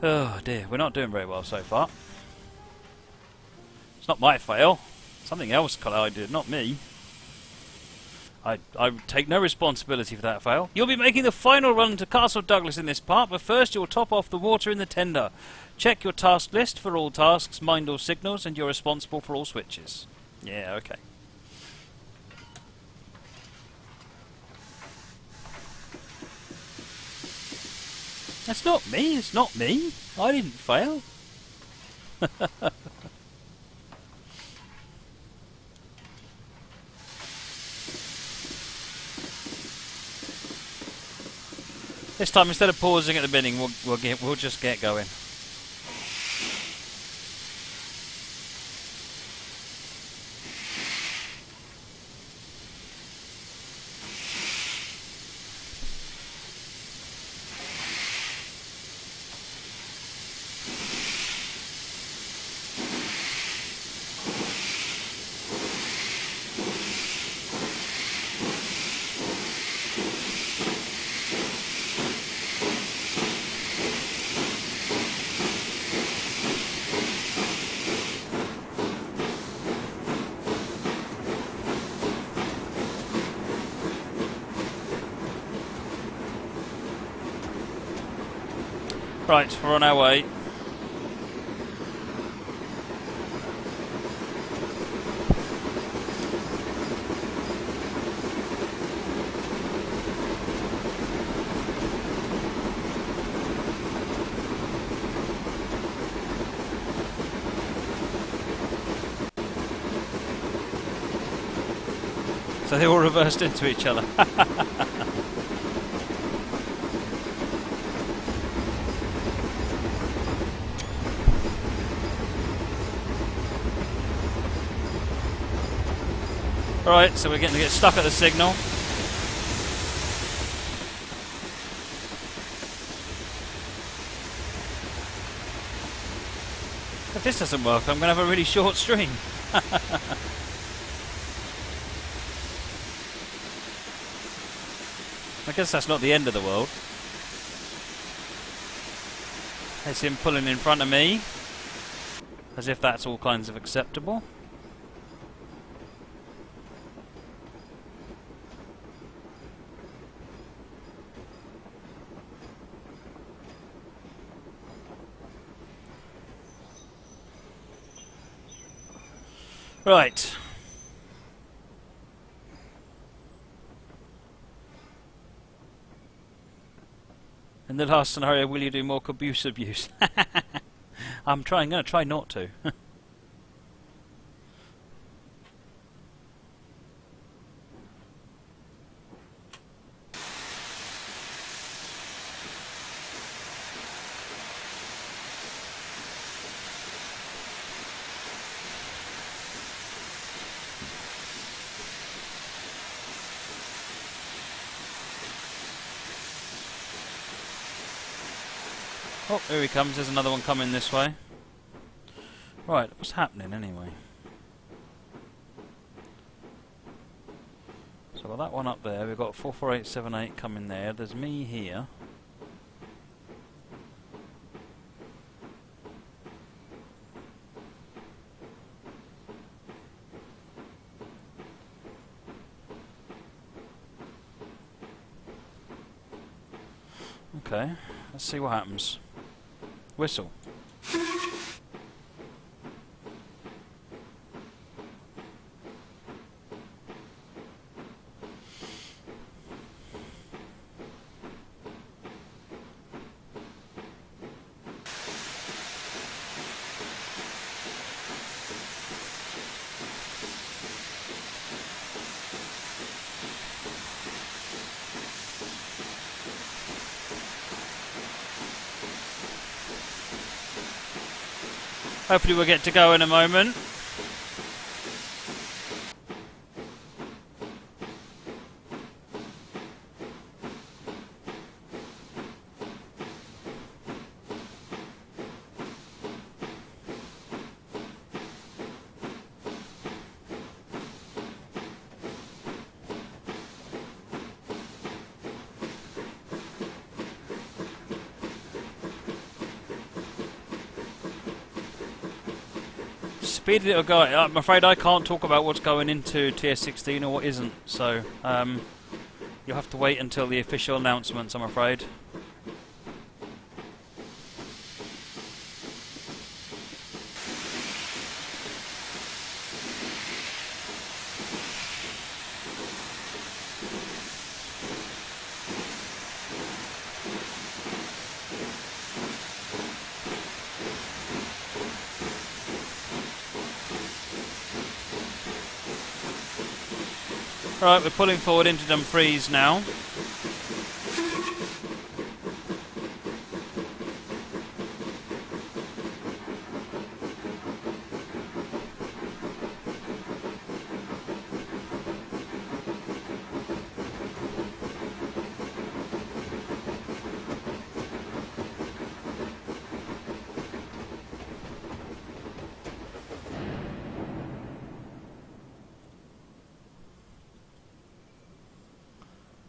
Oh dear, we're not doing very well so far. It's not my fail. Something else collided, not me. I take no responsibility for that fail. You'll be making the final run to Castle Douglas in this part, but first you'll top off the water in the tender. Check your task list for all tasks, mind all signals, and you're responsible for all switches. Yeah, okay. That's not me, it's not me. I didn't fail. This time, instead of pausing at the beginning, we'll just get going. Right, we're on our way. So they all reversed into each other. Alright, so we're getting to get stuck at the signal. If this doesn't work, I'm going to have a really short stream. I guess that's not the end of the world. There's him pulling in front of me, as if that's all kinds of acceptable. Right. In the last scenario, will you do more caboose abuse? I'm going to try not to. Oh, here he comes. There's another one coming this way. Right, what's happening anyway? So we've got that one up there. We've got 44878 coming there. There's me here. Okay, let's see what happens. Whistle. Hopefully we'll get to go in a moment. speed it'll go. I'm afraid I can't talk about what's going into TS16 or what isn't, so you'll have to wait until the official announcements, I'm afraid. Right, we're pulling forward into Dumfries now.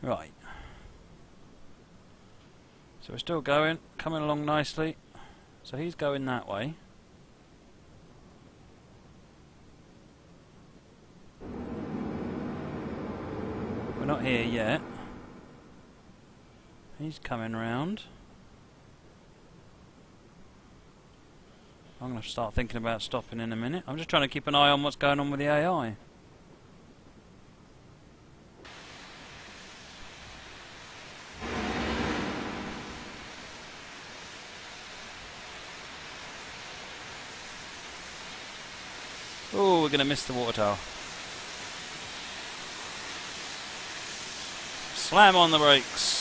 Right. So we're still going, coming along nicely. So he's going that way. We're not here yet. He's coming round. I'm going to start thinking about stopping in a minute. I'm just trying to keep an eye on what's going on with the AI. Oh, we're going to miss the water tower. Slam on the brakes.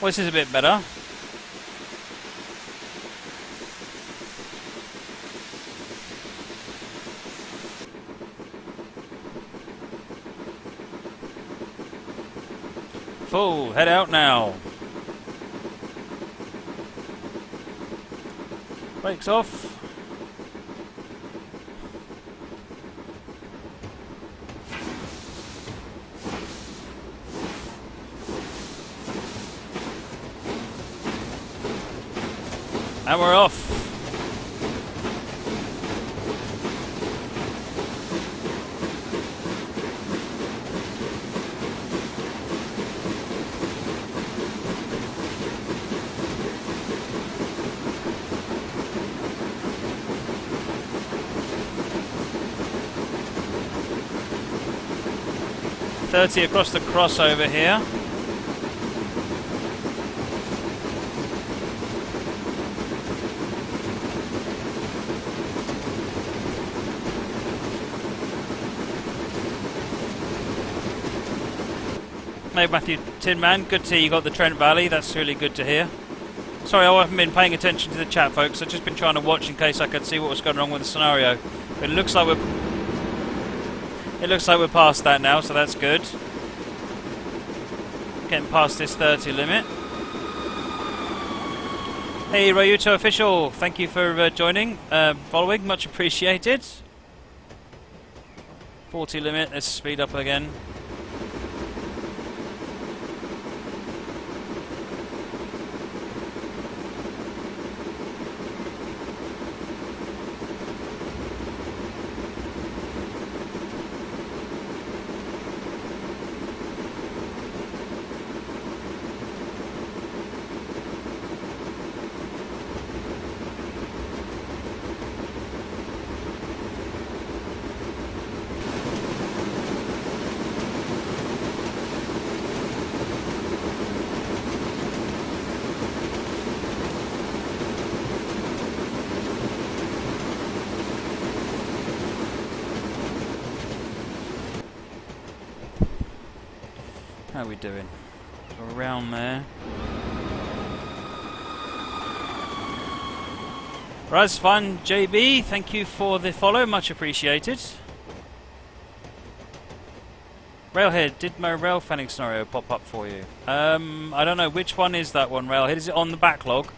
Well, this is a bit better. Full, head out now. Brakes off. And we're off. .30 across the crossover here. Hey Matthew Tinman, good to hear you got the Trent Valley, that's really good to hear. Sorry, I haven't been paying attention to the chat, folks, I've just been trying to watch in case I could see what was going on with the scenario. But it looks like we're past that now, so that's good. Getting past this 30 limit. Hey Ryuto Official, thank you for joining, following, much appreciated. 40 limit, let's speed up again. How are we doing? Around there. Right, that's fun. JB, thank you for the follow. Much appreciated. Railhead, did my rail fanning scenario pop up for you? I don't know. Which one is that one, Railhead? Is it on the backlog?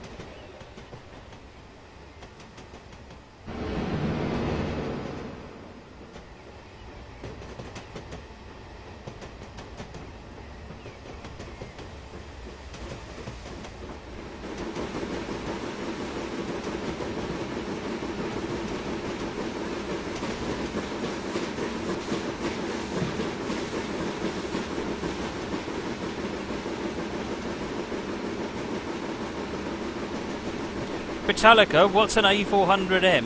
Metallica, what's an A400M?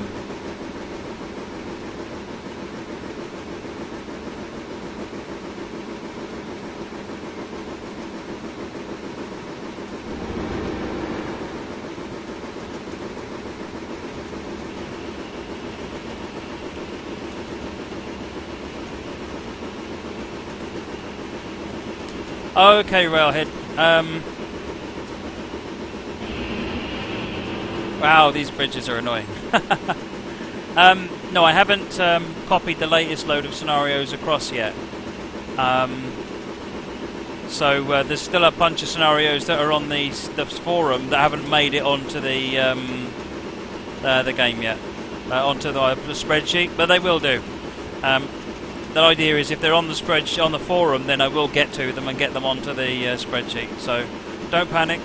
Okay, Railhead. Wow, these bridges are annoying. No, I haven't copied the latest load of scenarios across yet. So there's still a bunch of scenarios that are on the forum that haven't made it onto the game yet, onto the spreadsheet, but they will do. The idea is if they're on the spreadsheet on the forum, then I will get to them and get them onto the spreadsheet. So don't panic.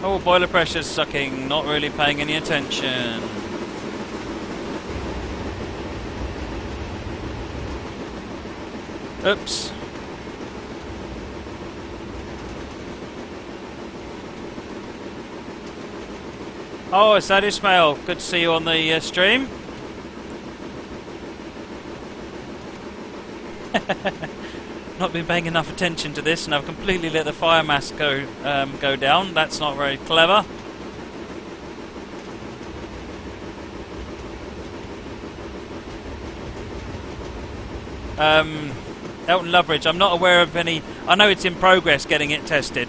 Oh, boiler pressure's sucking, not really paying any attention. Oops. Oh, is that Ismail? Good to see you on the stream. Not been paying enough attention to this, and I've completely let the fire mass go down. That's not very clever. Elton Loveridge, I'm not aware of any. I know it's in progress getting it tested.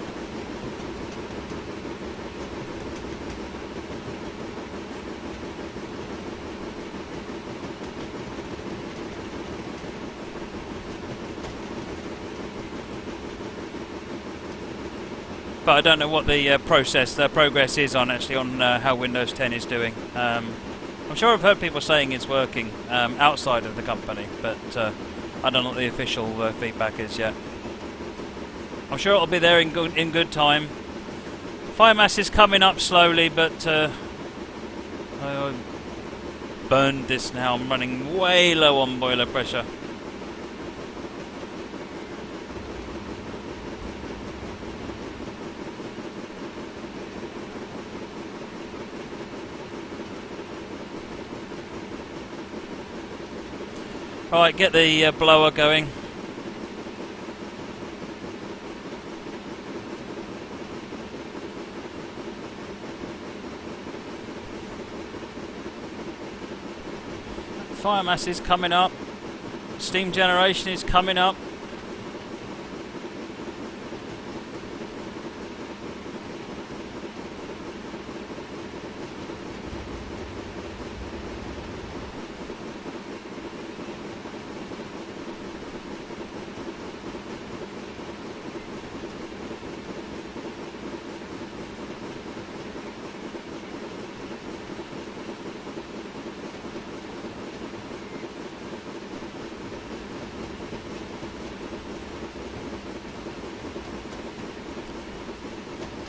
But I don't know what the progress is on how Windows 10 is doing. I'm sure I've heard people saying it's working outside of the company, but I don't know what the official feedback is yet. I'm sure it'll be there in good time. Fire mass is coming up slowly, but I burned this now. I'm running way low on boiler pressure. Alright, get the blower going. Fire mass is coming up. Steam generation is coming up.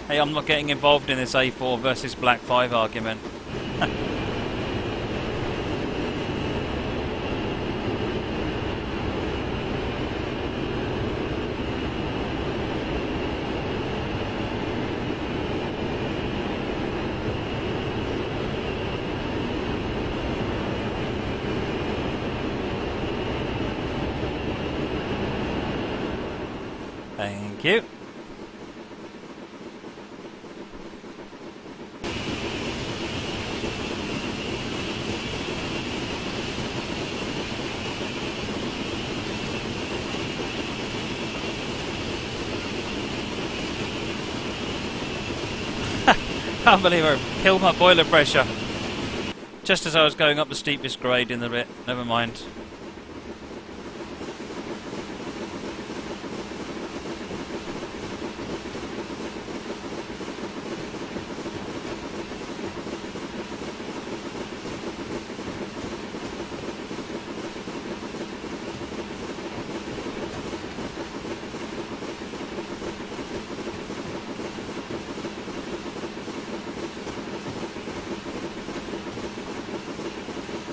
Hey, I'm not getting involved in this A4 versus Black 5 argument. you. Can't believe I killed my boiler pressure just as I was going up the steepest grade in the bit. Never mind.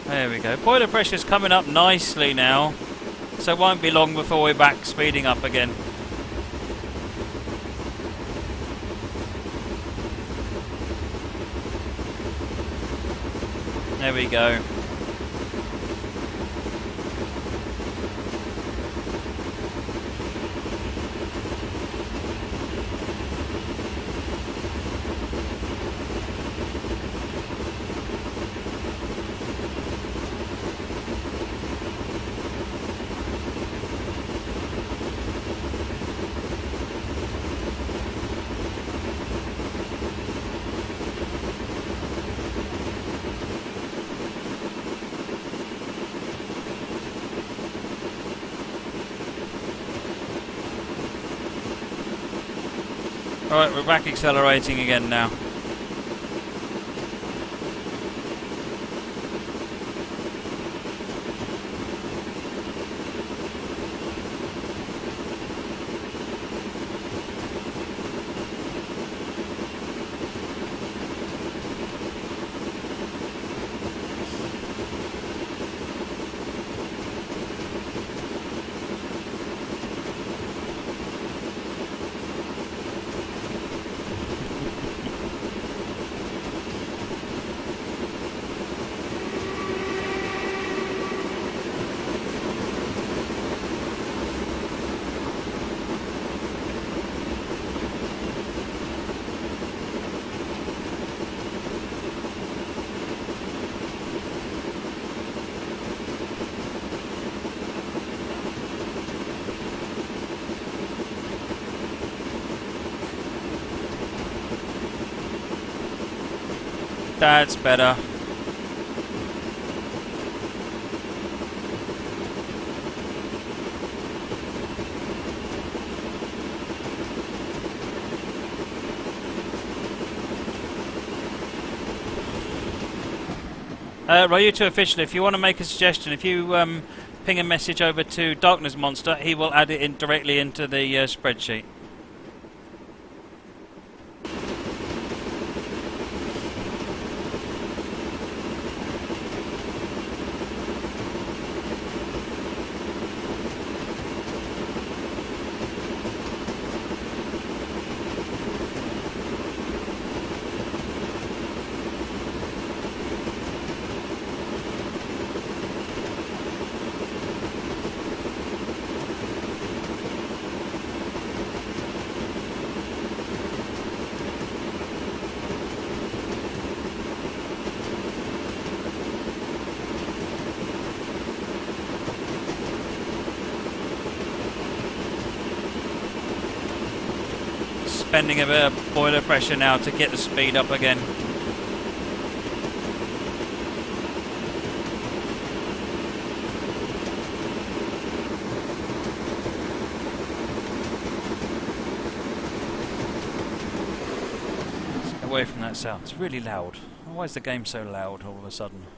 There we go. Boiler pressure's coming up nicely now, so it won't be long before we're back speeding up again. There we go. Alright, we're back accelerating again now. That's better. Ryuto official, if you want to make a suggestion, if you ping a message over to Darkness Monster, he will add it in directly into the spreadsheet. Spending a bit of boiler pressure now to get the speed up again. Let's get away from that sound. It's really loud. Why is the game so loud all of a sudden?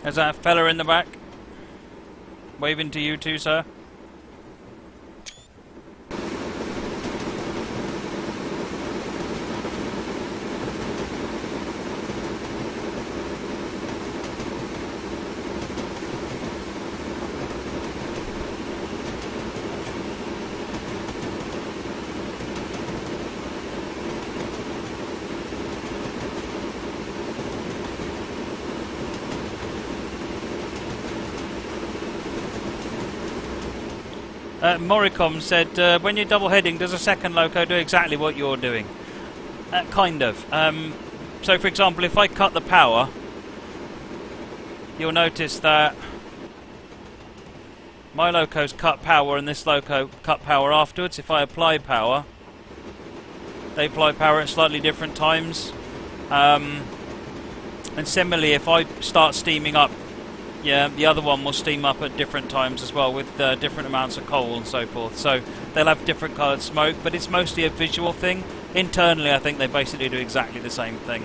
There's that fella in the back, waving to you too, sir. Moricom said, when you're double heading, does a second loco do exactly what you're doing? Kind of. So, for example, if I cut the power, you'll notice that my loco's cut power and this loco cut power afterwards. If I apply power, they apply power at slightly different times. And similarly, if I start steaming up, yeah, the other one will steam up at different times as well, with different amounts of coal and so forth. So they'll have different coloured smoke, but it's mostly a visual thing. Internally, I think they basically do exactly the same thing.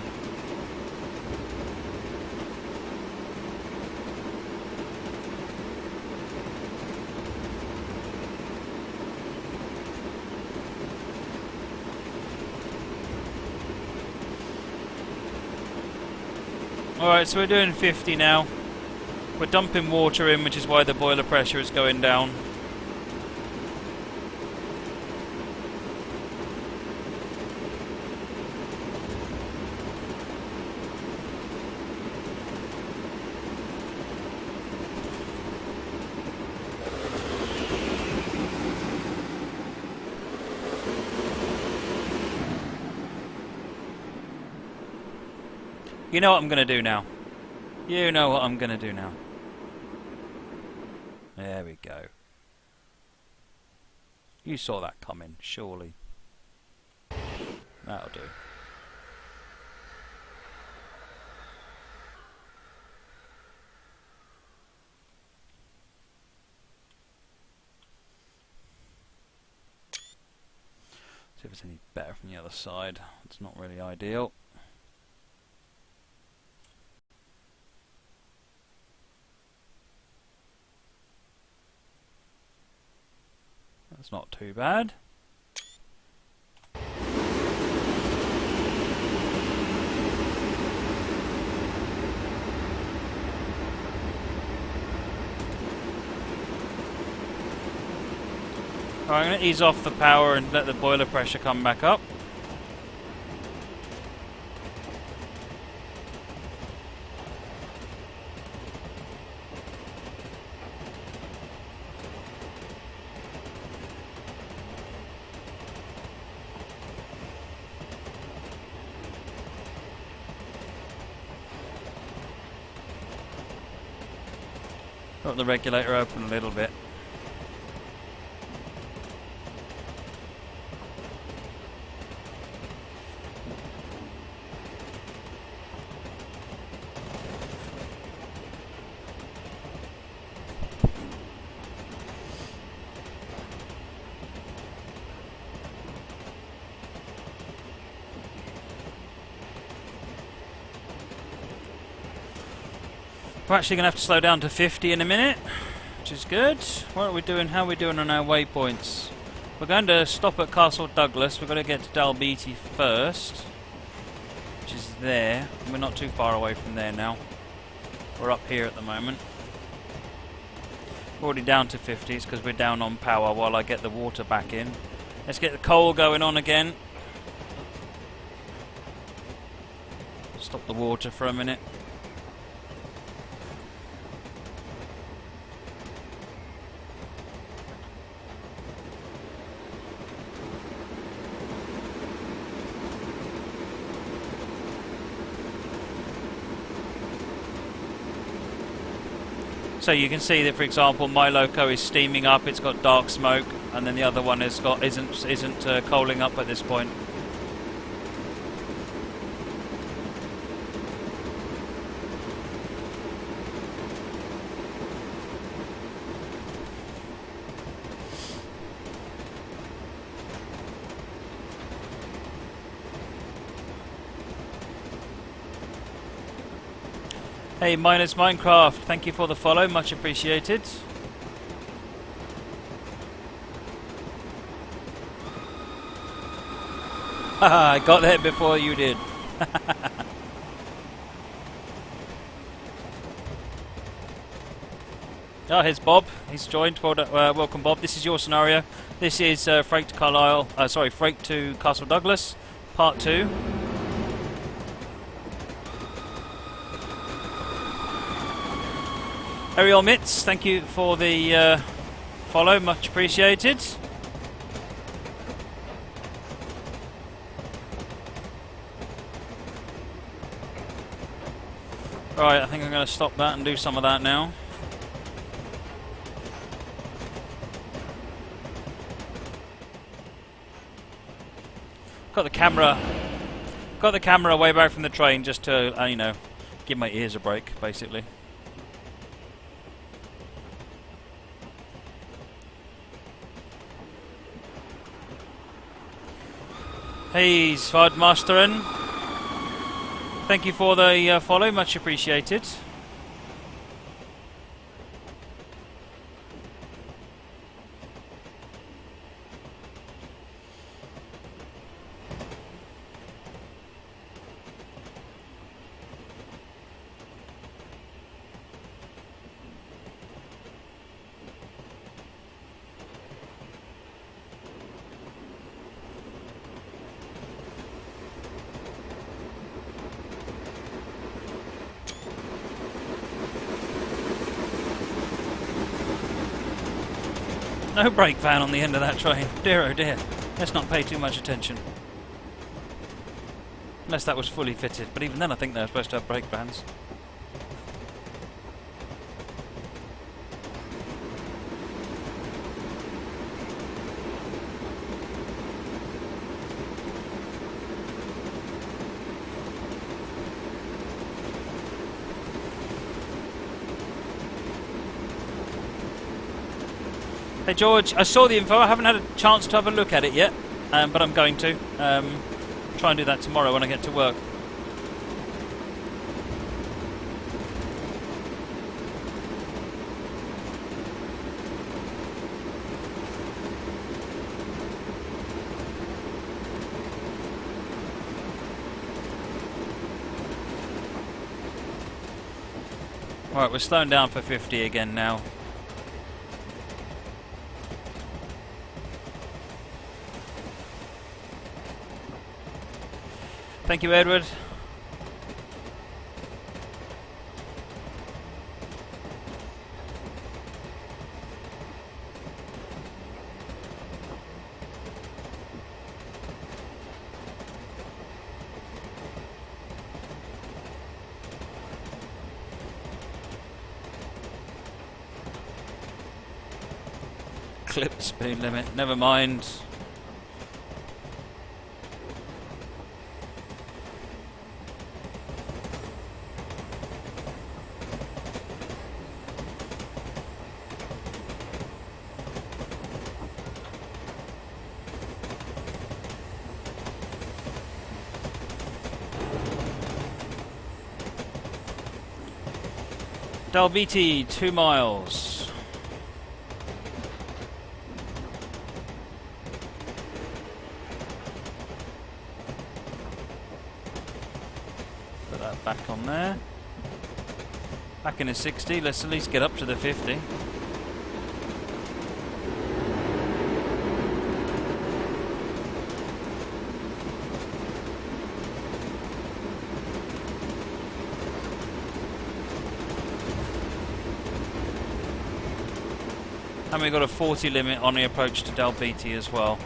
Alright, so we're doing 50 now. We're dumping water in, which is why the boiler pressure is going down. You know what I'm going to do now. You know what I'm going to do now. There we go. You saw that coming, surely. That'll do. See if it's any better from the other side. It's not really ideal. That's not too bad. Alright, I'm going to ease off the power and let the boiler pressure come back up. Got the regulator open a little bit. We're actually going to have to slow down to 50 in a minute, which is good. What are we doing? How are we doing on our waypoints? We're going to stop at Castle Douglas. We're going to get to Dalbeattie first, which is there. We're not too far away from there now. We're up here at the moment. We're already down to 50s because we're down on power while I get the water back in. Let's get the coal going on again. Stop the water for a minute. So you can see that, for example, my loco is steaming up. It's got dark smoke, and then the other one has got isn't coaling up at this point. Hey, Minus Minecraft, thank you for the follow, much appreciated. Haha, I got there before you did. Oh, here's Bob. He's joined. Welcome, Bob. This is your scenario. This is Freight to Carlisle. Freight to Castle Douglas, Part 2. Ariel Mitz, thank you for the follow, much appreciated. Right, I think I'm going to stop that and do some of that now. Got the camera way back from the train just to, you know, give my ears a break, basically. Hey, Svardmasterin. Thank you for the follow, much appreciated. No brake van on the end of that train. Dear oh dear. Let's not pay too much attention. Unless that was fully fitted. But even then I think they're supposed to have brake vans. Hey George, I saw the info. I haven't had a chance to have a look at it yet, but I'm going to. Try and do that tomorrow when I get to work. Alright, we're slowing down for 50 again now. Thank you, Edward. Clip the speed limit, never mind. Dalbeattie, 2 miles. Put that back on there. Back in a 60, let's at least get up to the 50. And we've got a 40 limit on the approach to Dalbeattie as well.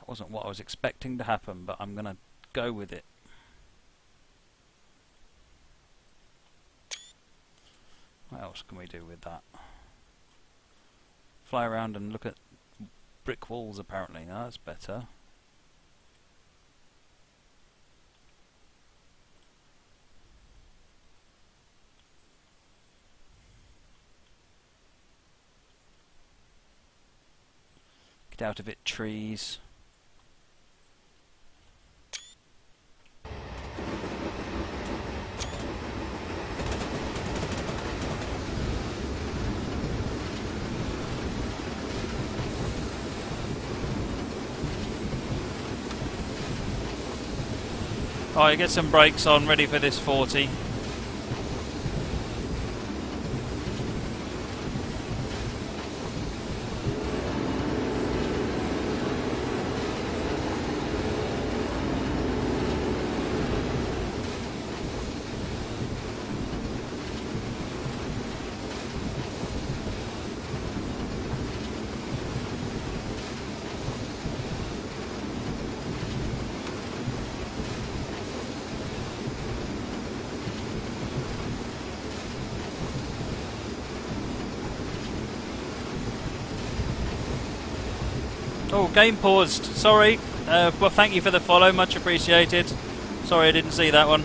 Wasn't what I was expecting to happen, but I'm gonna go with it. What else can we do with that? Fly around and look at brick walls apparently. No, that's better. Get out of it, trees. Alright, get some brakes on, ready for this 40. Oh, game paused. Sorry. Well, thank you for the follow. Much appreciated. Sorry I didn't see that one.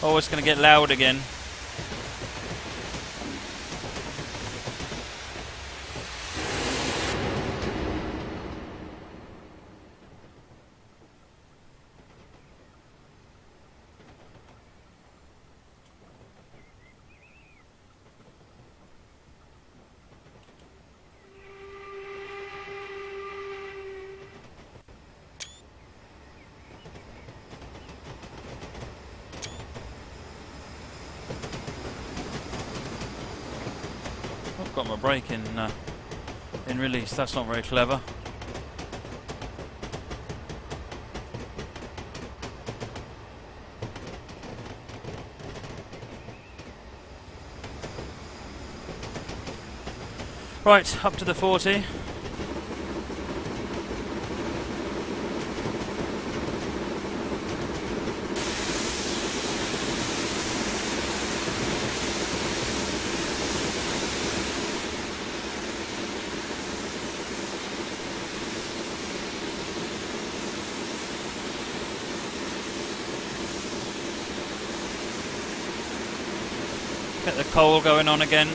Oh, it's going to get loud again. I've got my brake in release. That's not very clever. Right, up to the 40. Get the coal going on again.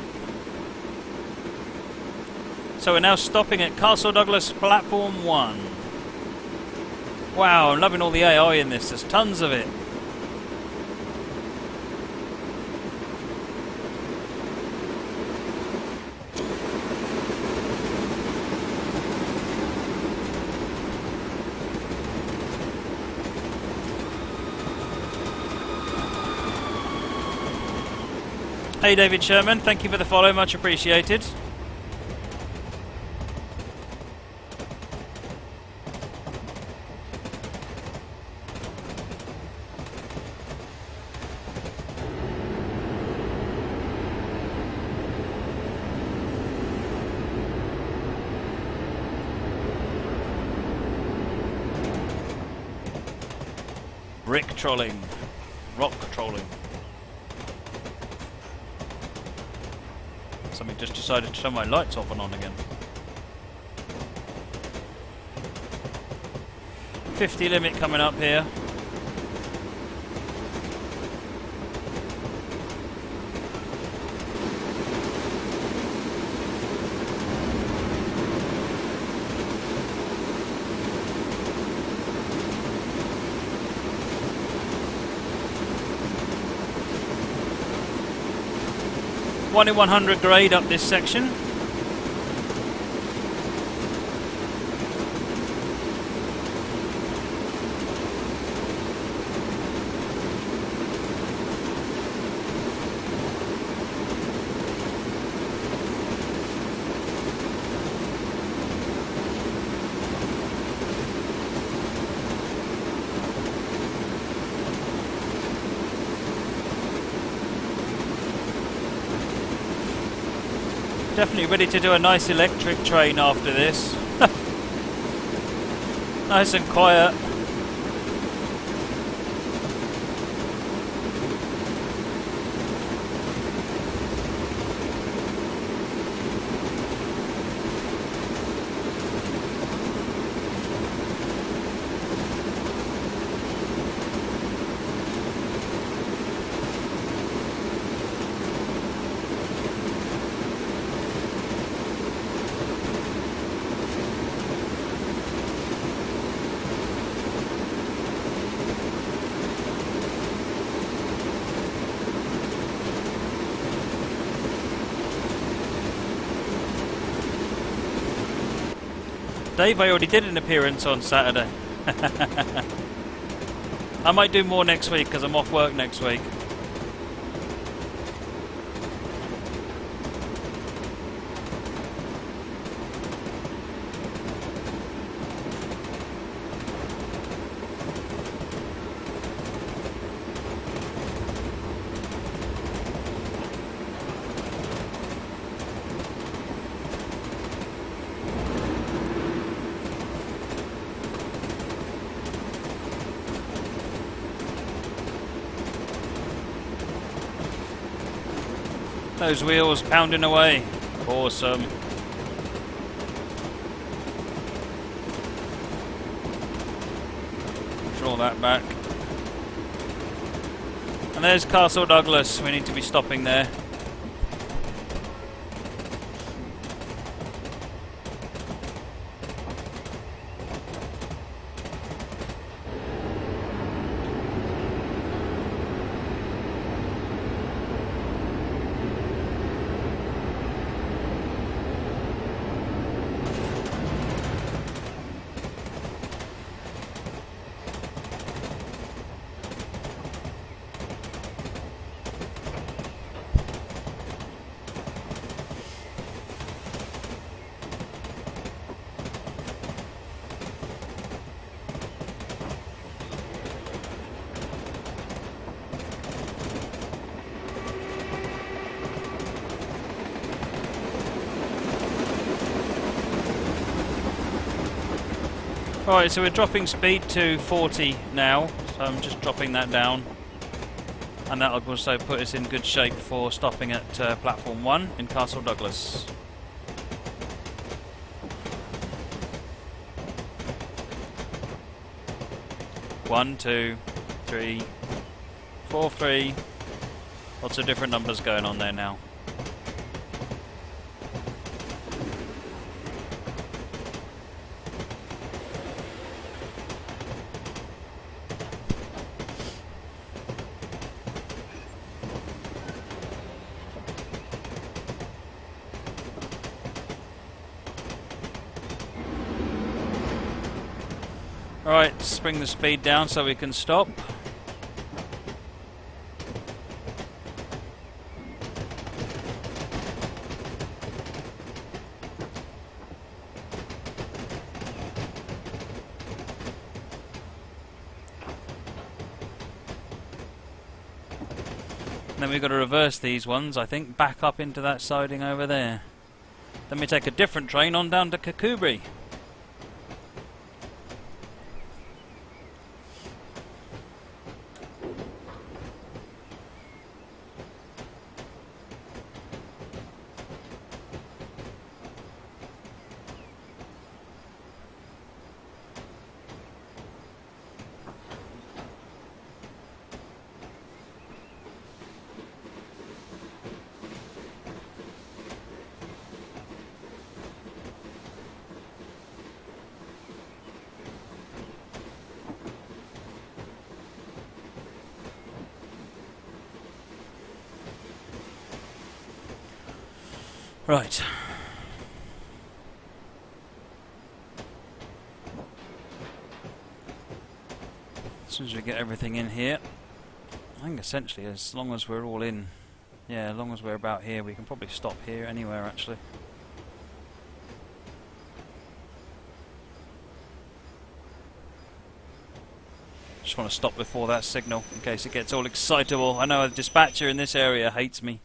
So we're now stopping at Castle Douglas Platform 1. Wow, I'm loving all the AI in this. There's tons of it. Hey David Sherman, thank you for the follow, much appreciated. Brick trolling, rock trolling. Something just decided to turn my lights off and on again. 50 limit coming up here. One in 100 grade up this section. Definitely ready to do a nice electric train after this. Nice and quiet. Dave, I already did an appearance on Saturday. I might do more next week because I'm off work next week. Those wheels pounding away. Awesome. Draw that back. And there's Castle Douglas. We need to be stopping there. Right, so we're dropping speed to 40 now, so I'm just dropping that down. And that'll also put us in good shape for stopping at platform 1 in Castle Douglas. One, 2, 3, 4, 3. Lots of different numbers going on there now. Alright, let's bring the speed down so we can stop. Then we've got to reverse these ones, I think, back up into that siding over there. Then we take a different train on down to Kakubri. Right. As soon as we get everything in here, I think essentially as long as we're all in, yeah, as long as we're about here, we can probably stop here anywhere actually. Just want to stop before that signal in case it gets all excitable. I know a dispatcher in this area hates me.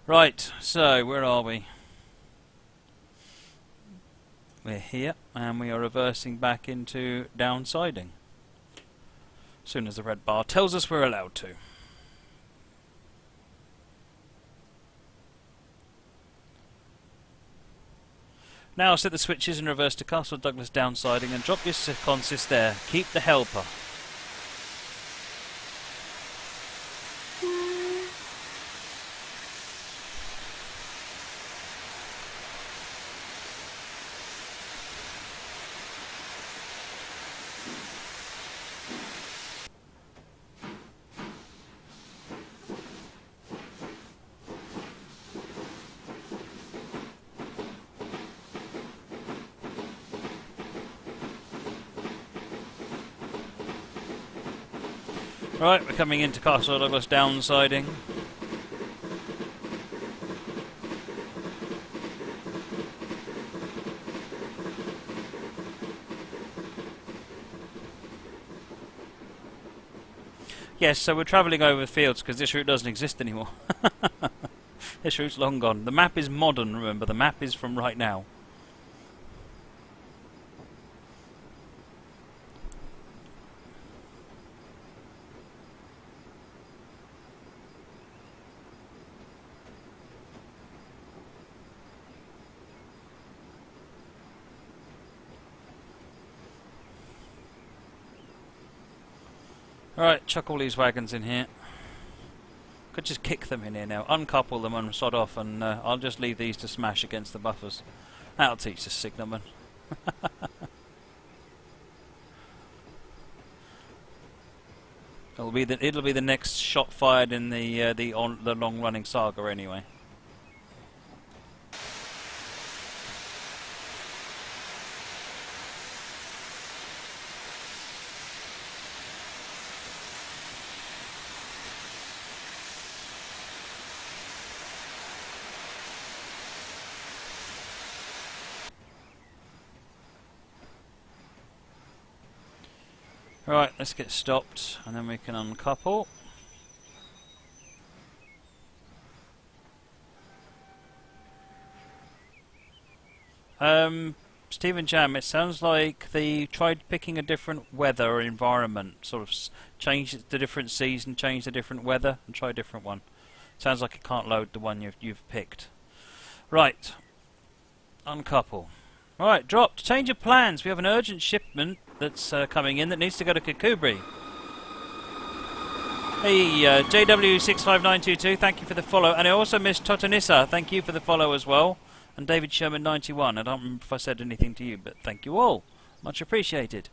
Right, so where are we? We're here, and we are reversing back into downsiding. As soon as the red bar tells us we're allowed to. Now set the switches and reverse to Castle Douglas downsiding and drop your consist there. Keep the helper. Right, we're coming into Castle Douglas downsiding. Yes, so we're travelling over fields because this route doesn't exist anymore. This route's long gone. The map is modern, remember, the map is from right now. Alright, chuck all these wagons in here. Could just kick them in here now, uncouple them and sod off, and I'll just leave these to smash against the buffers. That'll teach the signalman. It'll be the next shot fired in the long running saga anyway. Right, let's get stopped and then we can uncouple. Stephen Jam, it sounds like they tried picking a different weather or environment, sort of change the different season, change the different weather, and try a different one. Sounds like it can't load the one you've picked. Right, uncouple. Right, dropped. Change of plans. We have an urgent shipment that's coming in that needs to go to Kukubri. Hey, JW65922, thank you for the follow. And I also missed Totonissa, thank you for the follow as well. And David Sherman91, I don't remember if I said anything to you, but thank you all. Much appreciated.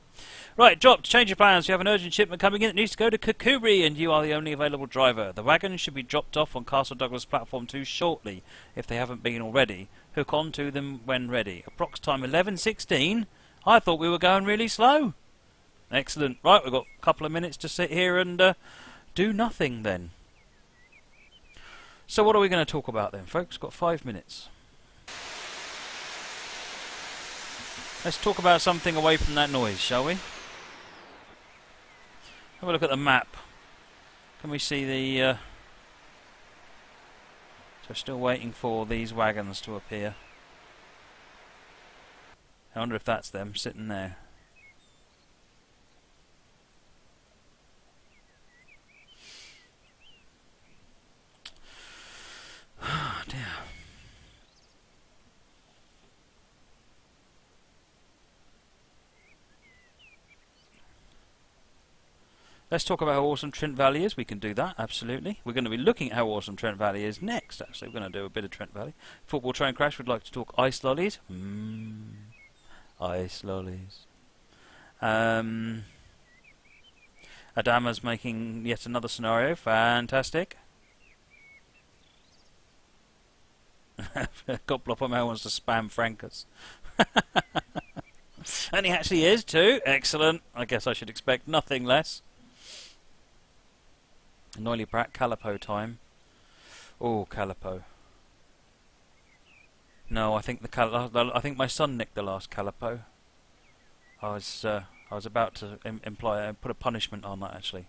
Right, dropped. Change of plans. We have an urgent shipment coming in that needs to go to Kukubri, and you are the only available driver. The wagon should be dropped off on Castle Douglas Platform 2 shortly, if they haven't been already. Hook on to them when ready. Approx time 11:16. I thought we were going really slow. Excellent. Right, we've got a couple of minutes to sit here and do nothing then. So what are we going to talk about then, folks? Got 5 minutes. Let's talk about something away from that noise, shall we? Have a look at the map. Can we see the... So still waiting for these wagons to appear. I wonder if that's them sitting there. Oh dear. Let's talk about how awesome Trent Valley is. We can do that, absolutely. We're going to be looking at how awesome Trent Valley is next, actually. We're going to do a bit of Trent Valley. Football train crash, we'd like to talk ice lollies. Ice lollies. Adama's making yet another scenario. Fantastic. Goblopper Mail wants to spam Frankus. And he actually is too. Excellent. I guess I should expect nothing less. Noily Pratt, Calipo time. Oh, Calipo. No, I think I think my son nicked the last Calipo. I was about to put a punishment on that actually.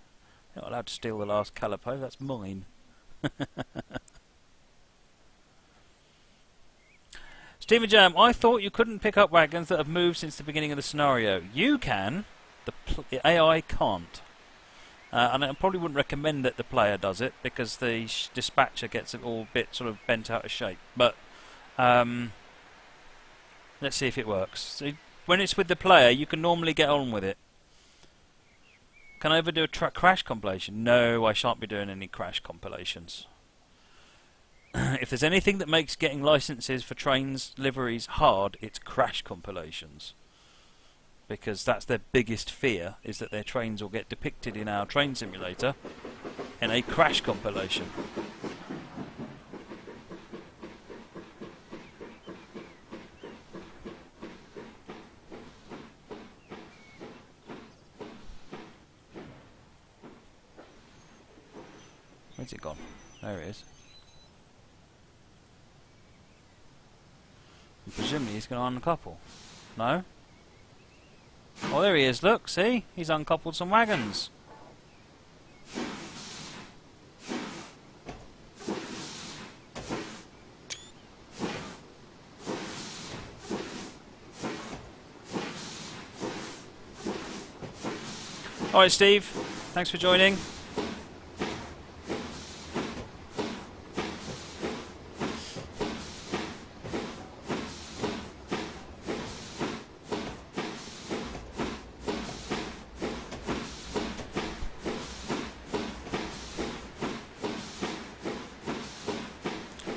You're not allowed to steal the last Calipo. That's mine. Steamer Jam, I thought you couldn't pick up wagons that have moved since the beginning of the scenario. You can. The AI can't. And I probably wouldn't recommend that the player does it because the dispatcher gets it all bit sort of bent out of shape. But let's see if it works. So when it's with the player, you can normally get on with it. Can I ever do a crash compilation? No, I shan't be doing any crash compilations. If there's anything that makes getting licenses for trains liveries hard, it's crash compilations. Because that's their biggest fear, is that their trains will get depicted in our train simulator in a crash compilation. Where's it gone? There it is. Presumably he's going to uncouple. No? Oh, there he is, look, see? He's uncoupled some wagons. Alright, Steve. Thanks for joining.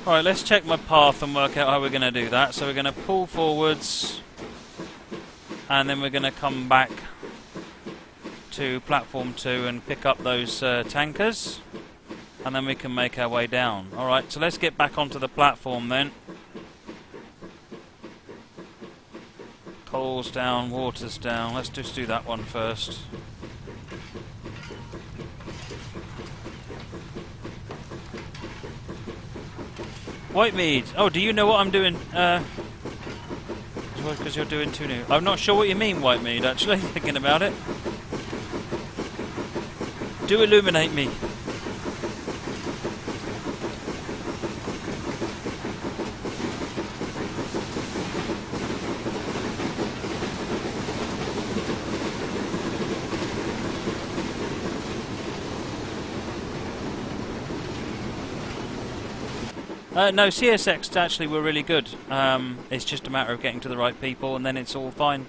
Alright, let's check my path and work out how we're going to do that. So we're going to pull forwards, and then we're going to come back to platform 2 and pick up those tankers, and then we can make our way down. Alright, so let's get back onto the platform then. Coal's down, water's down. Let's just do that one first. Whitemead. Oh, do you know what I'm doing? Because you're doing too new. I'm not sure what you mean, Whitemead, actually, thinking about it. Do illuminate me. No, CSX actually were really good. It's just a matter of getting to the right people, and then it's all fine.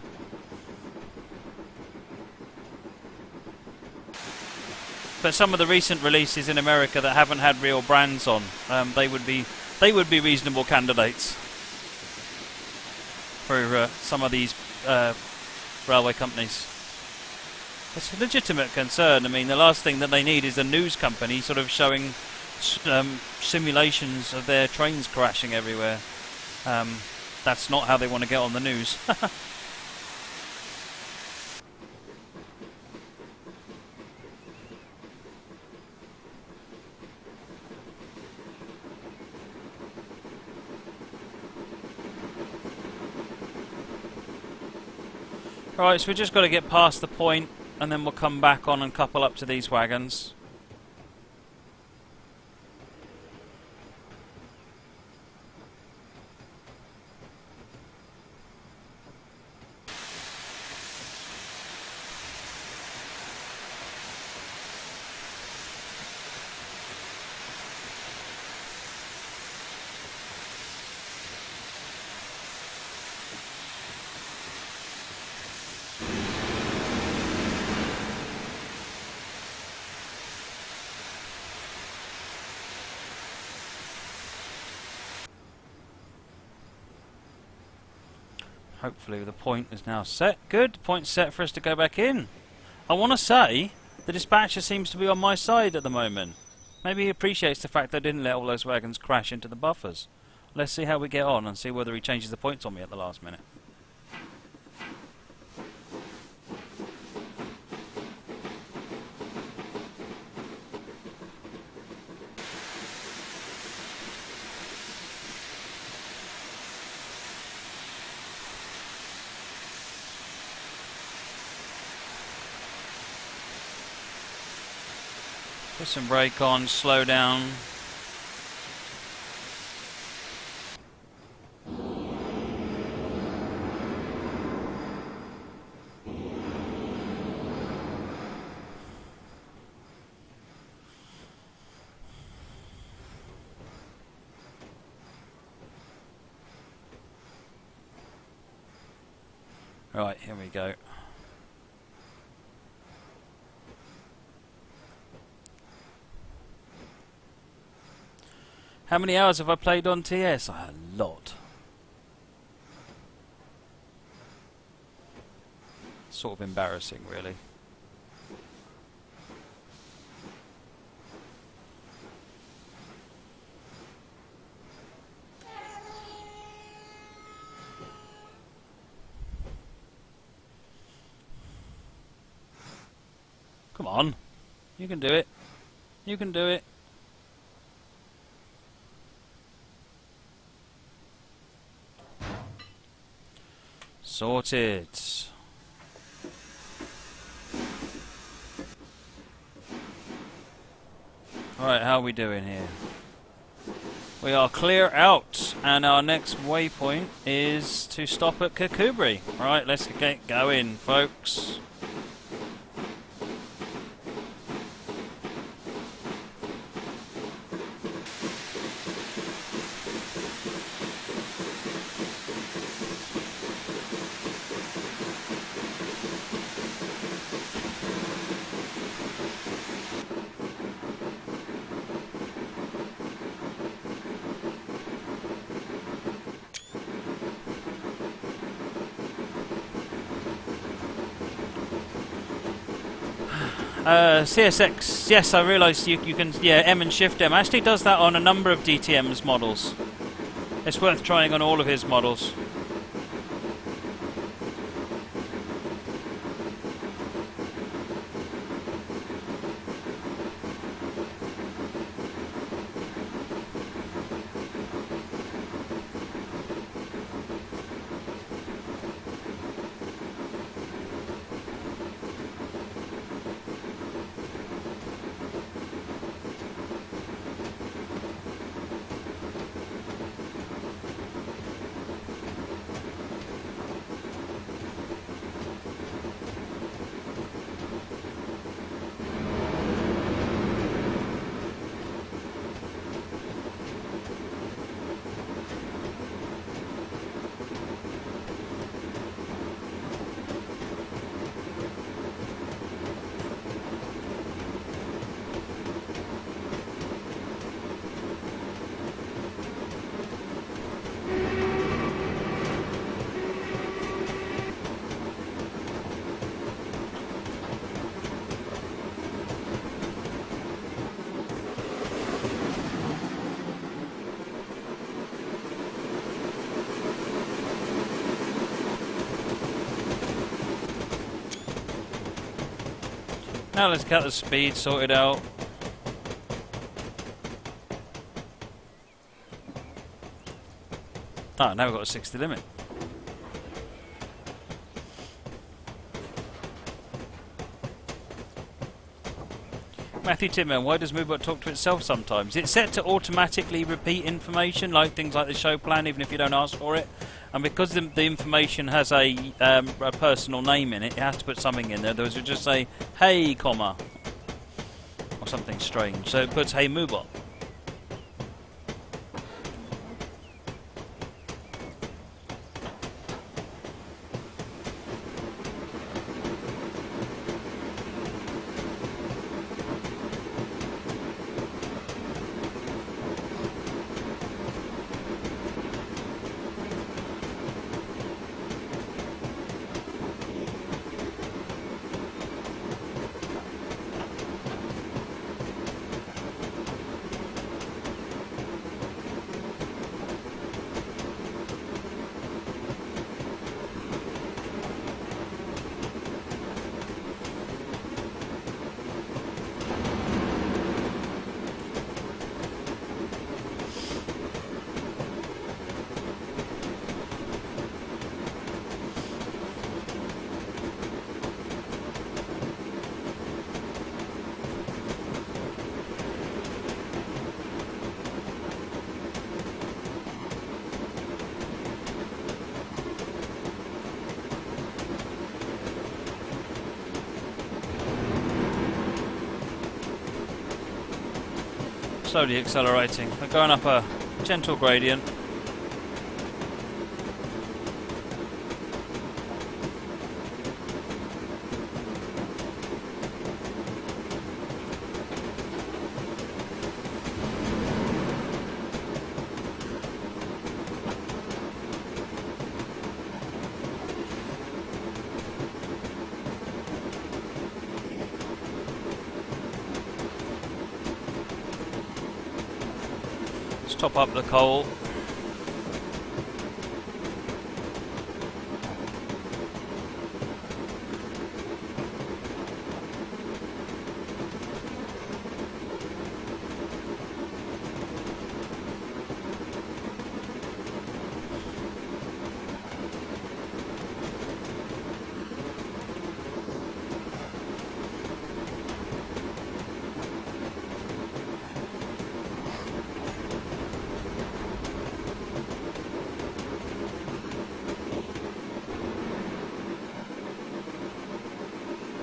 But some of the recent releases in America that haven't had real brands on, they would be reasonable candidates for some of these railway companies. It's a legitimate concern. I mean, the last thing that they need is a news company sort of showing simulations of their trains crashing everywhere. That's not how they want to get on the news. Right, so we've just got to get past the point, and then we'll come back on and couple up to these wagons. Hopefully the point is now set. Good, point set for us to go back in. I want to say the dispatcher seems to be on my side at the moment. Maybe he appreciates the fact that I didn't let all those wagons crash into the buffers. Let's see how we get on and see whether he changes the points on me at the last minute. Put some brake on, slow down. Right, here we go. How many hours have I played on TS? A lot. Sort of embarrassing, really. Come on. You can do it. You can do it. Sorted. Alright, how are we doing here? We are clear out, and our next waypoint is to stop at Kakubri. Right, let's get going, folks. CSX, yes, I realised you can, yeah, M and Shift M. Actually does that on a number of DTM's models. It's worth trying on all of his models. Now let's get the speed sorted out. Ah, now we've got a 60 limit. Matthew Timmer, why does Moobot talk to itself sometimes? It's set to automatically repeat information, like things like the show plan, even if you don't ask for it. And because the information has a personal name in it, it has to put something in there. Those would just say, hey, comma, or something strange. So it puts, hey, Moobot. Slowly accelerating. We're going up a gentle gradient. Top up the coal.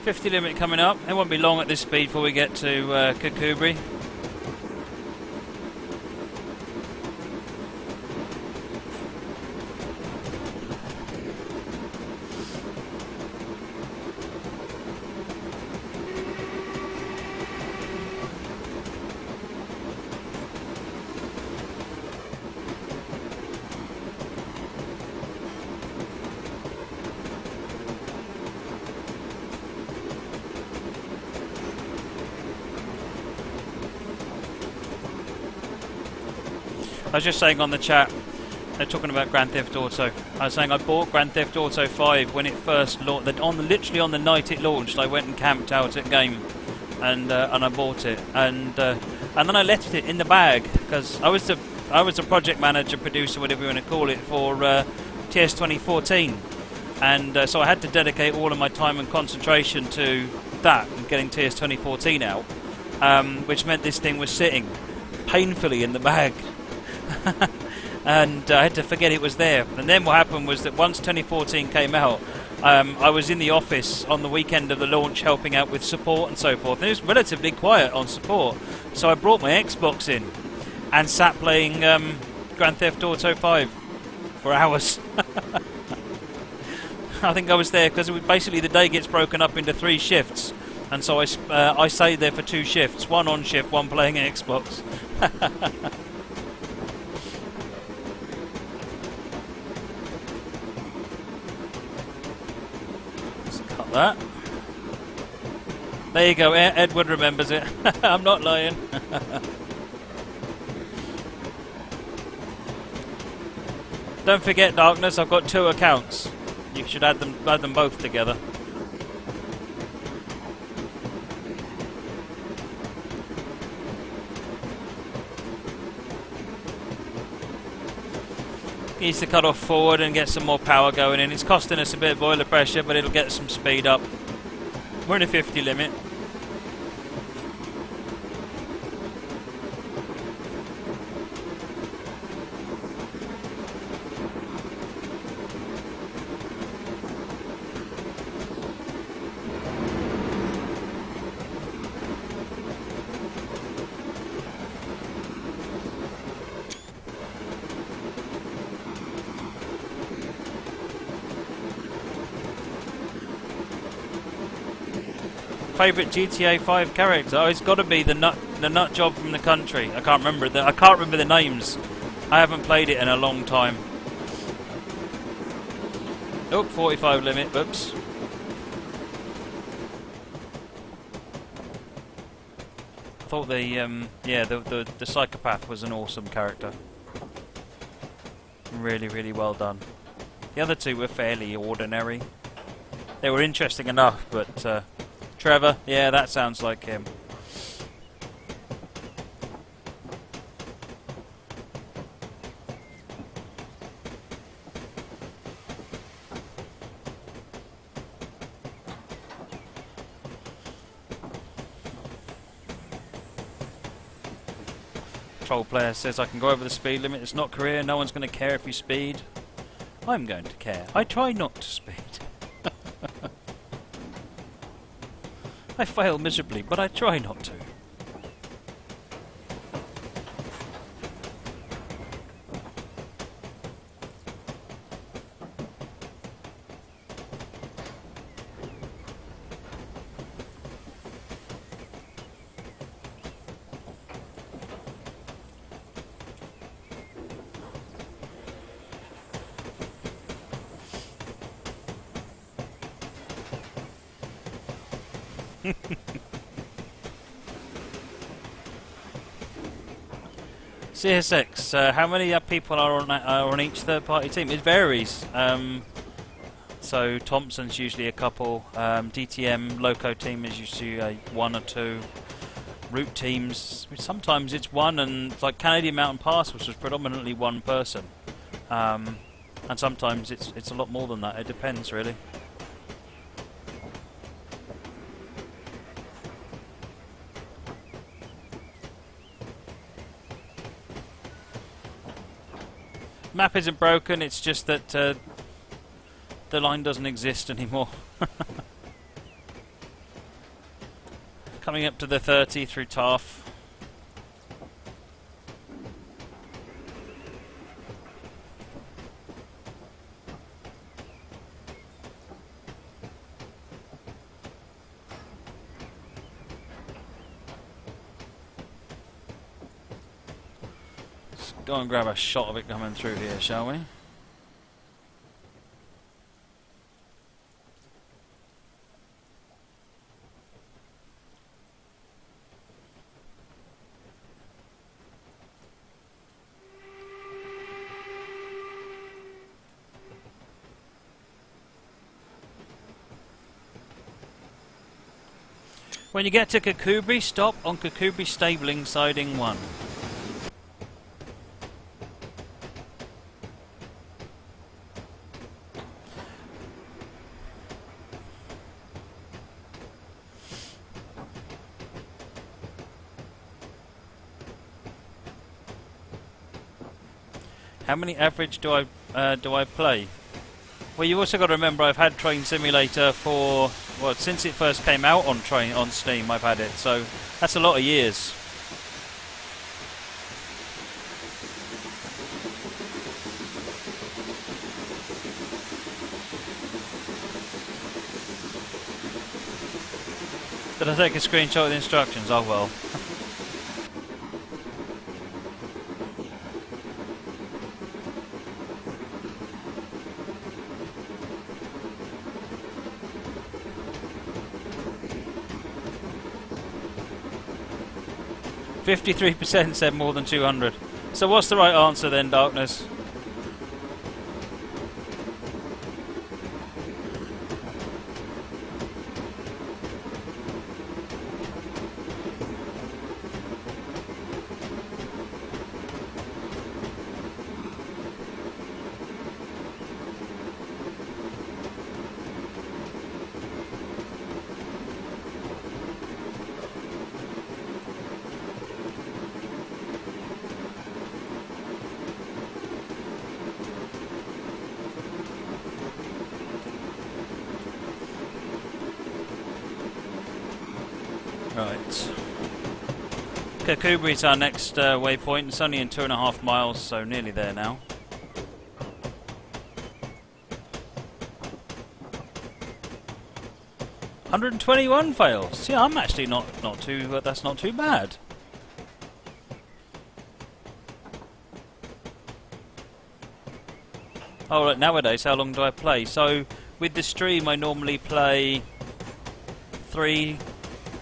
50 limit coming up. It won't be long at this speed before we get to Kukubri. I was just saying on the chat, they're talking about Grand Theft Auto. I was saying I bought Grand Theft Auto 5 when it first launched. Literally on the night it launched, I went and camped out at Game, and I bought it, and then I left it in the bag because I was the project manager, producer, whatever you want to call it, for TS 2014, and so I had to dedicate all of my time and concentration to that and getting TS 2014 out, which meant this thing was sitting painfully in the bag. And I had to forget it was there. And then what happened was that once 2014 came out, I was in the office on the weekend of the launch helping out with support and so forth, and it was relatively quiet on support, so I brought my Xbox in and sat playing Grand Theft Auto 5 for hours. I think I was there because basically the day gets broken up into 3 shifts, and so I stayed there for 2 shifts, one on shift, one playing Xbox. That. There you go, Edward remembers it. I'm not lying. Don't forget, Darkness, I've got 2 accounts. You should add them both together. Needs to cut off forward and get some more power going in. It's costing us a bit of boiler pressure, but it'll get some speed up. We're in a 50 limit. Favourite GTA 5 character? Oh, it's got to be the nut job from the country. I can't remember the names. I haven't played it in a long time. Oh, 45 limit. Oops. I thought the psychopath was an awesome character. Really, really well done. The other 2 were fairly ordinary. They were interesting enough, but. Trevor, yeah, that sounds like him. Troll player says I can go over the speed limit. It's not Korea. No one's going to care if you speed. I'm going to care. I try not to speed. I fail miserably, but I try not to. CSX, how many people are on each third-party team? It varies. So Thompson's usually a couple. DTM Loco team is usually 1 or 2. Route teams, sometimes it's 1, and like Canadian Mountain Pass, which was predominantly 1 person. And sometimes it's a lot more than that. It depends, really. Map isn't broken, it's just that the line doesn't exist anymore. Coming up to the 30 through Taff. Let's go and grab a shot of it coming through here, shall we? When you get to Kakubri, stop on Kakubri Stabling Siding 1. How many average do I play? Well, you've also got to remember I've had Train Simulator for, well, since it first came out on Steam. I've had it, so that's a lot of years. Did I take a screenshot of the instructions? Oh well. %53% said more than 200. So what's the right answer then, Darkness? Right. Kakubri is our next waypoint. It's only in 2.5 miles, so nearly there now. $121 fails. Yeah, I'm actually not too. That's not too bad. Oh, right, nowadays, how long do I play? So with the stream, I normally play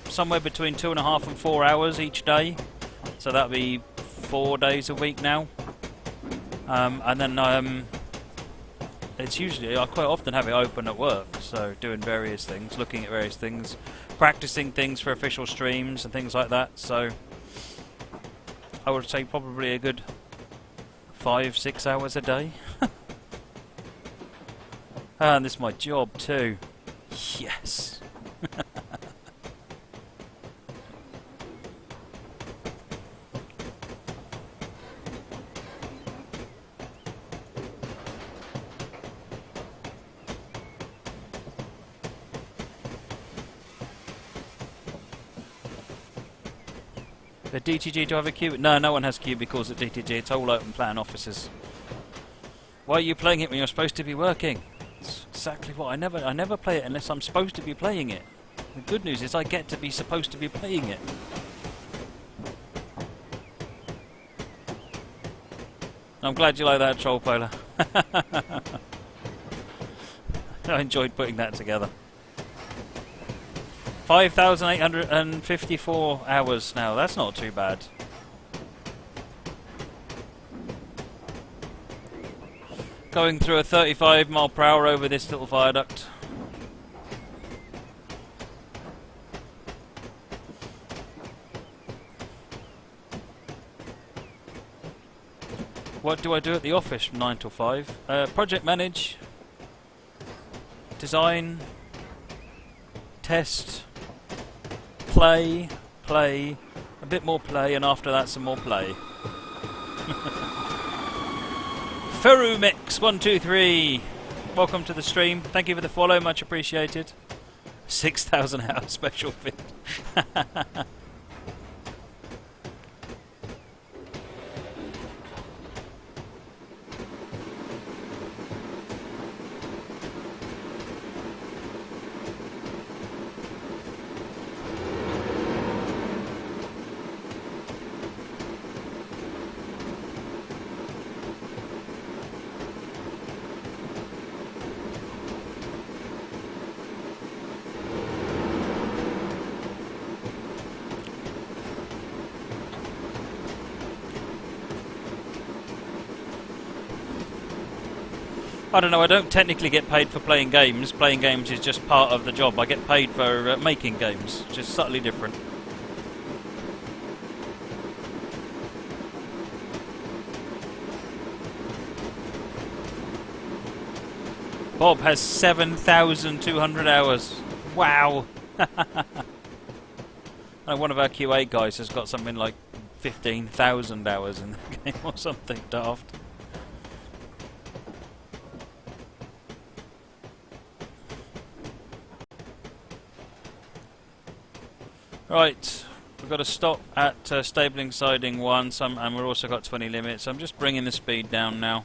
somewhere between 2.5 and 4 hours each day. So that'll be 4 days a week now. And then it's usually, I quite often have it open at work, so doing various things, looking at various things, practicing things for official streams and things like that. So I would say probably a good 5-6 hours a day. And this is my job too. Yes. The DTG do have a queue? No, no one has cubicles at DTG. It's all open plan offices. Why are you playing it when you're supposed to be working? It's exactly what I never play it unless I'm supposed to be playing it. The good news is I get to be supposed to be playing it. I'm glad you like that, Troll Polar. I enjoyed putting that together. 5,854 hours now. That's not too bad. Going through a 35 mile per hour over this little viaduct. What do I do at the office from 9 till 5? Project manage, design, test, play, a bit more play, and after that some more play. Ferumix123, welcome to the stream. Thank you for the follow, much appreciated. 6,000 hour special fit. I don't know, I don't technically get paid for playing games. Playing games is just part of the job. I get paid for making games, just subtly different. Bob has 7,200 hours. Wow! One of our QA guys has got something like 15,000 hours in the game or something daft. Right, we've got to stop at stabling siding 1, and we've also got 20 limits. So I'm just bringing the speed down now.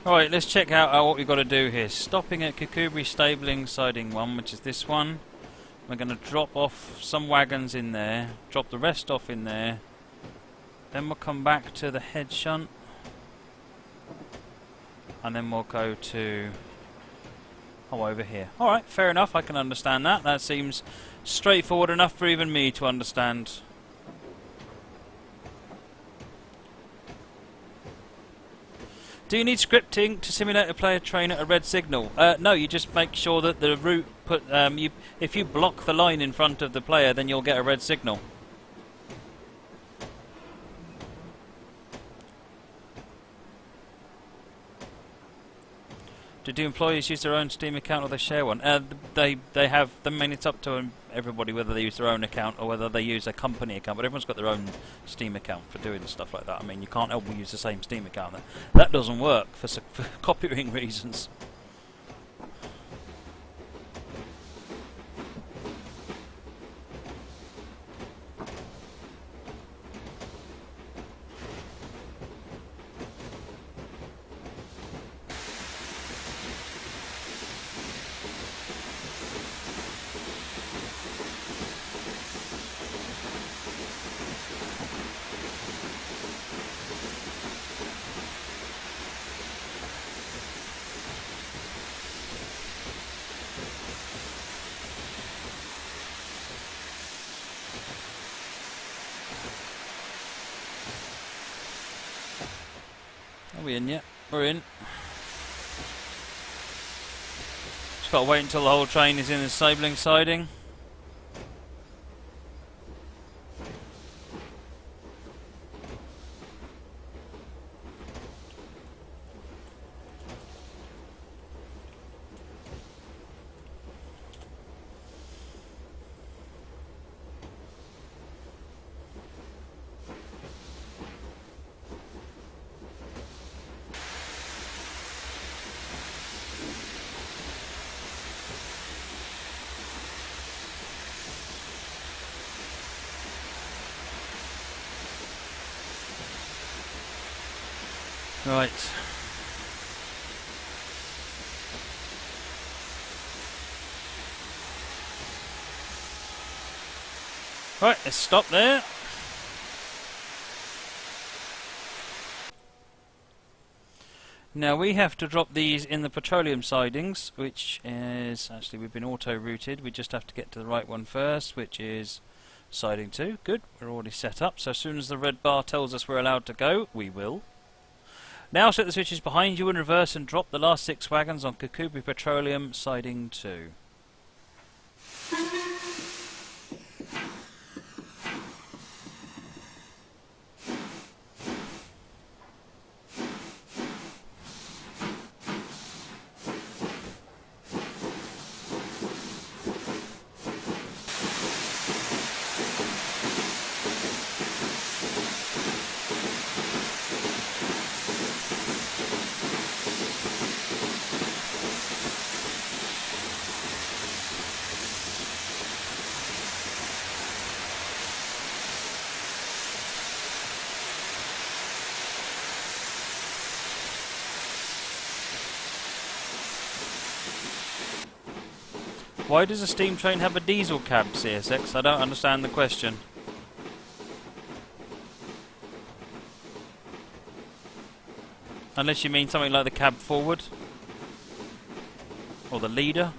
Alright, let's check out what we've got to do here. Stopping at Kukubri Stabling Siding 1, which is this one. We're going to drop off some wagons in there, drop the rest off in there. Then we'll come back to the head shunt. And then we'll go to... over here. Alright, fair enough, I can understand that. That seems straightforward enough for even me to understand. Do you need scripting to simulate a player train at a red signal? No, you just make sure that the route if you block the line in front of the player, then you'll get a red signal. Do employees use their own Steam account or they share one? They have. I mean, it's up to everybody whether they use their own account or whether they use a company account. But everyone's got their own Steam account for doing stuff like that. I mean, you can't all use the same Steam account. That doesn't work for copying reasons. Are we in yet? We're in. Just got to wait until the whole train is in the stabling siding. Right. Right, let's stop there. Now we have to drop these in the petroleum sidings, which is, actually we've been auto-routed, we just have to get to the right one first, which is siding 2. Good, we're already set up, so as soon as the red bar tells us we're allowed to go, we will. Now set the switches behind you in reverse and drop the last 6 wagons on Kukubi Petroleum Siding 2. Why does a steam train have a diesel cab, CSX? I don't understand the question. Unless you mean something like the cab forward? Or the leader?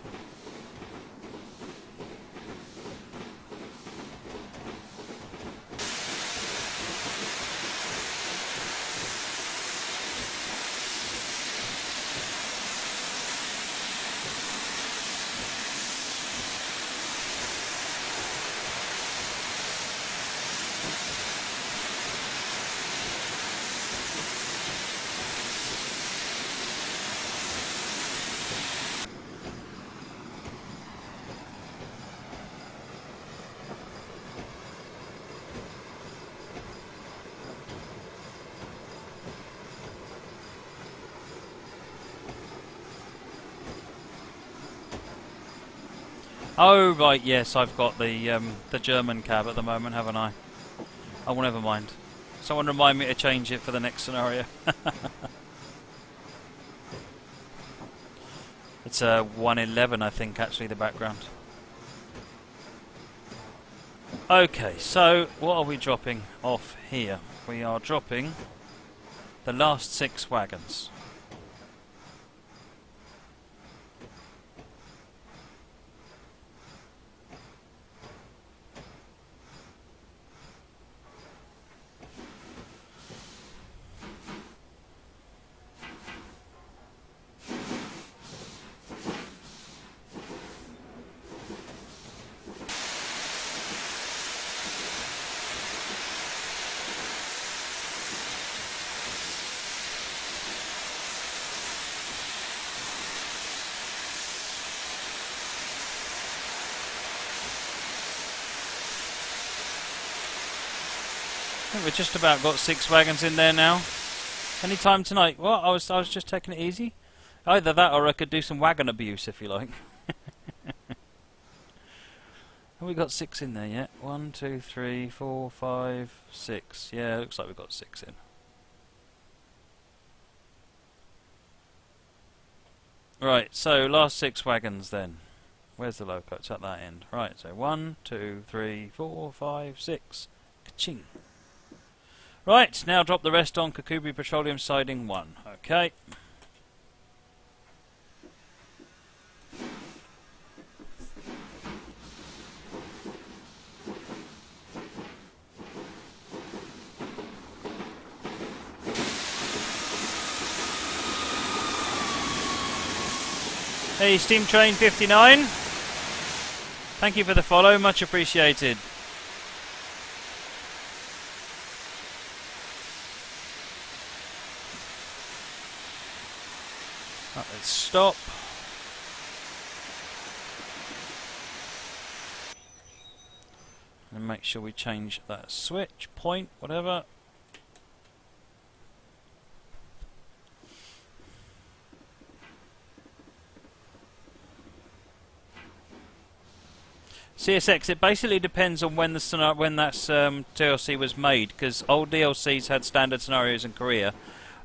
Oh right, yes, I've got the German cab at the moment, haven't I? Oh, well, never mind. Someone remind me to change it for the next scenario. It's a 111, I think, actually, the background. Okay, so what are we dropping off here? We are dropping the last 6 wagons. I think we've just about got 6 wagons in there now. Any time tonight? What? I was just taking it easy. Either that, or I could do some wagon abuse, if you like. Have we got 6 in there yet? 1, 2, 3, 4, 5, 6. Yeah, looks like we've got 6 in. Right, so last 6 wagons then. Where's the loco? It's at that end. Right, so 1, 2, 3, 4, 5, 6. Ka-ching. Right, now drop the rest on Kukubi Petroleum Siding 1. Okay. Hey, Steam Train 59. Thank you for the follow, much appreciated. Right, let's stop. And make sure we change that switch, point, whatever. CSX, it basically depends on when that DLC was made, because old DLCs had standard scenarios in Korea.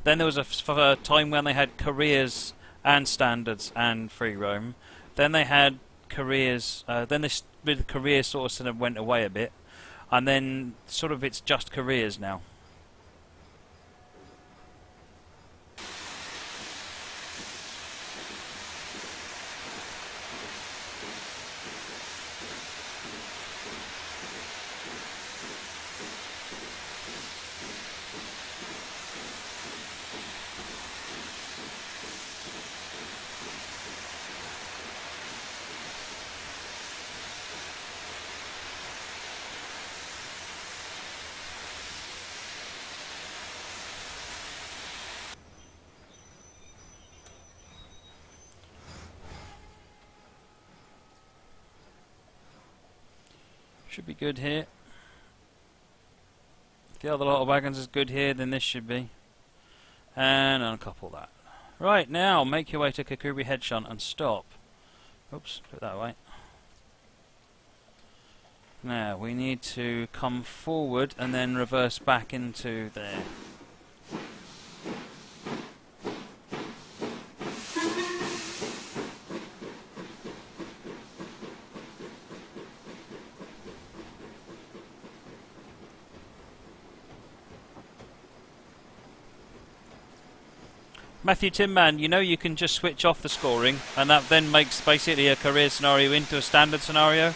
Then there was a time when they had careers and standards and free roam. Then they had careers. Then the career sort of went away a bit, and then sort of it's just careers now. Should be good here. If the other lot of wagons is good here, then this should be. And uncouple that. Right, now make your way to Kakubri Head Shunt and stop. Oops, put it that way. Now we need to come forward and then reverse back into there. Matthew Timman, you know you can just switch off the scoring and that then makes basically a career scenario into a standard scenario.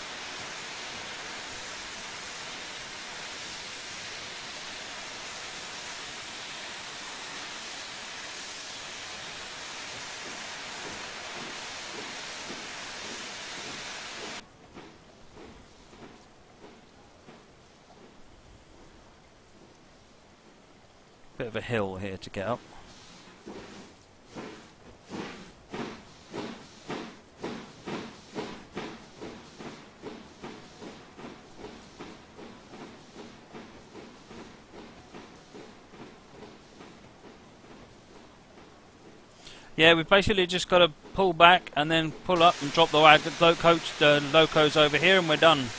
Bit of a hill here to get up. Yeah, we've basically just got to pull back and then pull up and drop the locos over here and we're done.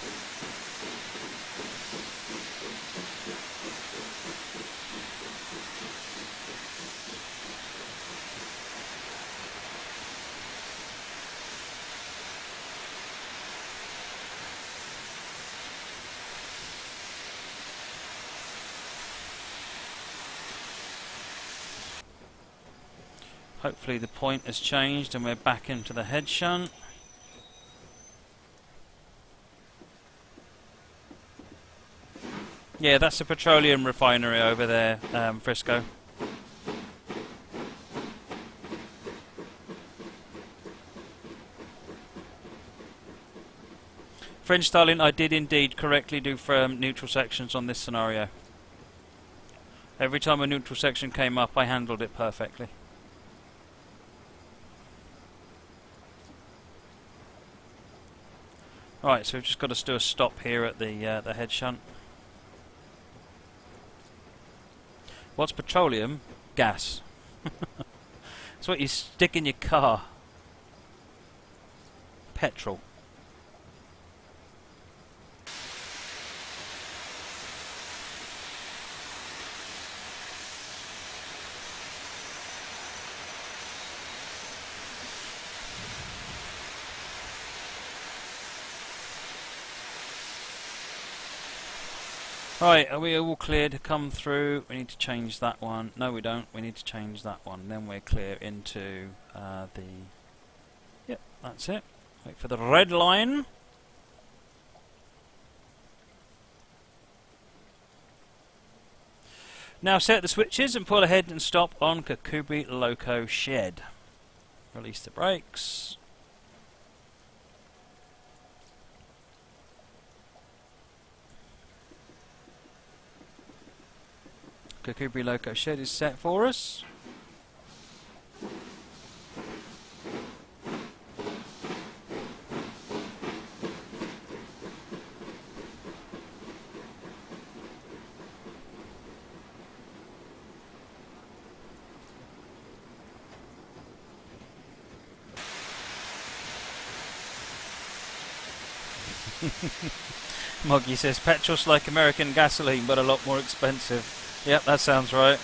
Hopefully the point has changed and we're back into the head shunt. Yeah, that's a petroleum refinery over there, Frisco. French Stalin, I did indeed correctly do firm neutral sections on this scenario. Every time a neutral section came up, I handled it perfectly. Right, so we've just got to do a stop here at the head shunt. What's petroleum? Gas. It's what you stick in your car. Petrol. Right, are we all clear to come through? We need to change that one. No, we don't. We need to change that one. Then we're clear into the... Yep, that's it. Wait for the red line. Now set the switches and pull ahead and stop on Kakubri Loco Shed. Release the brakes. Kakubri Loco Shed is set for us. Moggy says petrol's like American gasoline but a lot more expensive. Yep, that sounds right.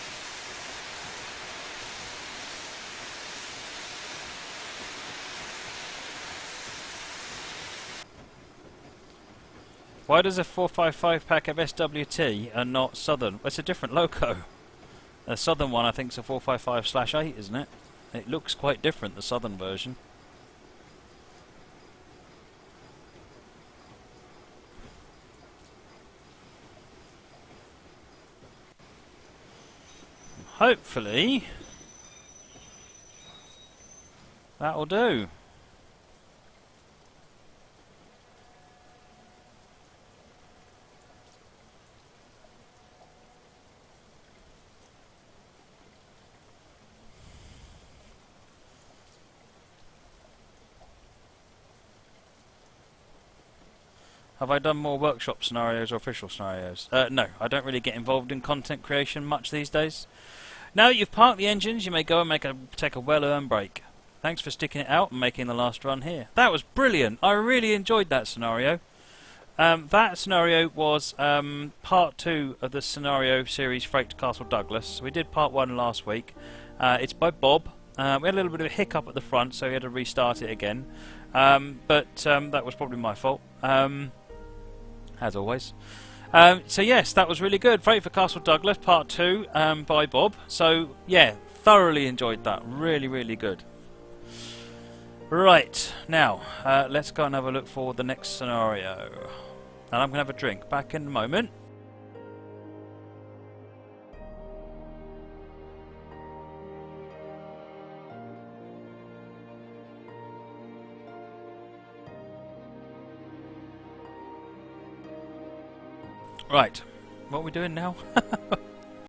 Why does a 455 pack of SWT and not Southern? Well, it's a different loco. The Southern one I think is a 455/8, isn't it? It looks quite different, the Southern version. Hopefully that'll do. Have I done more workshop scenarios or official scenarios? No, I don't really get involved in content creation much these days. Now that you've parked the engines, you may go and take a well-earned break. Thanks for sticking it out and making the last run here. That was brilliant. I really enjoyed that scenario. That scenario was part 2 of the scenario series Freight to Castle Douglas. We did part 1 last week. It's by Bob. We had a little bit of a hiccup at the front, so we had to restart it again. But that was probably my fault, as always. So yes, that was really good. Freight for Castle Douglas, part 2, by Bob. So yeah, thoroughly enjoyed that. Really, really good. Right, now let's go and have a look for the next scenario. And I'm going to have a drink. Back in a moment. Right, what are we doing now?